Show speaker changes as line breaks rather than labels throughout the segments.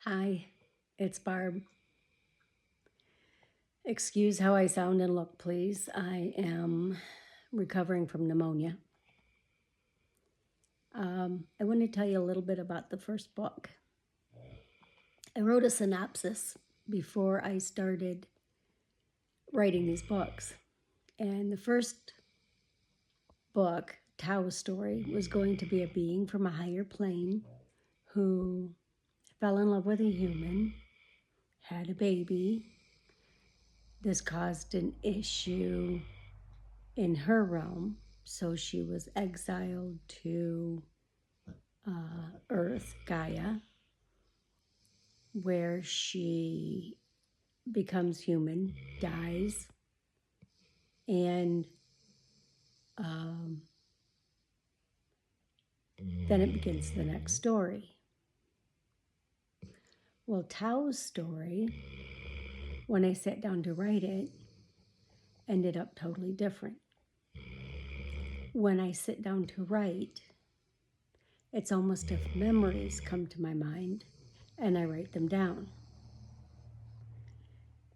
Hi, it's Barb. Excuse how I sound and look, please. I am recovering from pneumonia. I want to tell you a little bit about the first book. I wrote a synopsis before I started writing these books. And the first book, Tao's story, was going to be a being from a higher plane who fell in love with a human, had a baby. This caused an issue in her realm, so she was exiled to Earth, Gaia, where she becomes human, dies, and then it begins the next story. Well, Tao's story, when I sat down to write it, ended up totally different. When I sit down to write, it's almost if memories come to my mind and I write them down.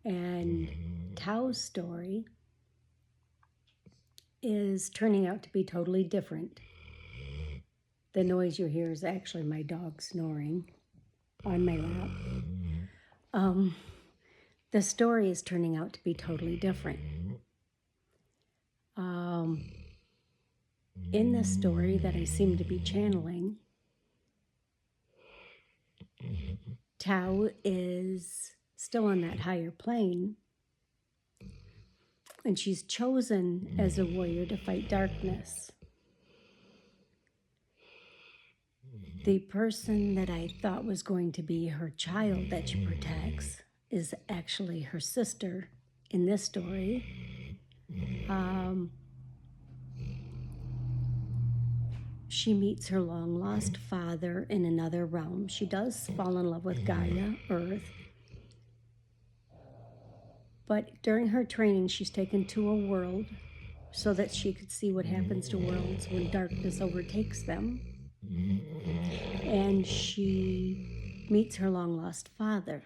And Tao's story is turning out to be totally different. The noise you hear is actually my dog snoring on my lap. The story is turning out to be totally different. In the story that I seem to be channeling, Tao is still on that higher plane, and she's chosen as a warrior to fight darkness. The person that I thought was going to be her child that she protects is actually her sister in this story. She meets her long-lost father in another realm. She does fall in love with Gaia, Earth. But during her training, she's taken to a world so that she could see what happens to worlds when darkness overtakes them. And she meets her long-lost father.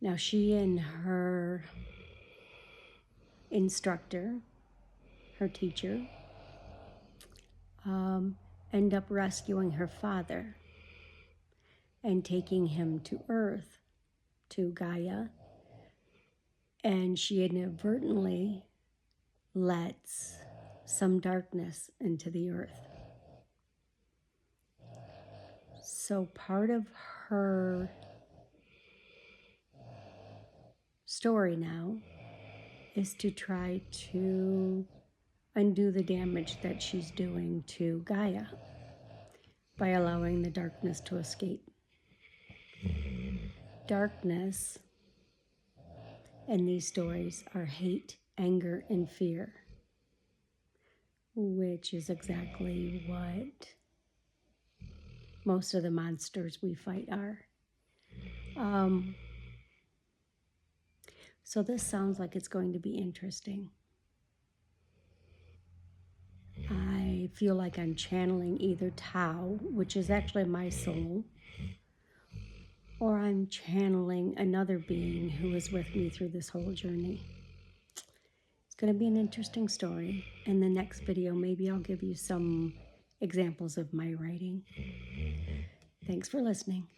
Now, she and her instructor, her teacher, end up rescuing her father and taking him to Earth, to Gaia, and she inadvertently lets some darkness into the Earth. So part of her story now is to try to undo the damage that she's doing to Gaia by allowing the darkness to escape. Darkness in these stories are hate, anger, and fear, which is exactly what most of the monsters we fight are. So this sounds like it's going to be interesting. I feel like I'm channeling either Tao, which is actually my soul, or I'm channeling another being who is with me through this whole journey. It's going to be an interesting story. In the next video, maybe I'll give you some examples of my writing. Thanks for listening.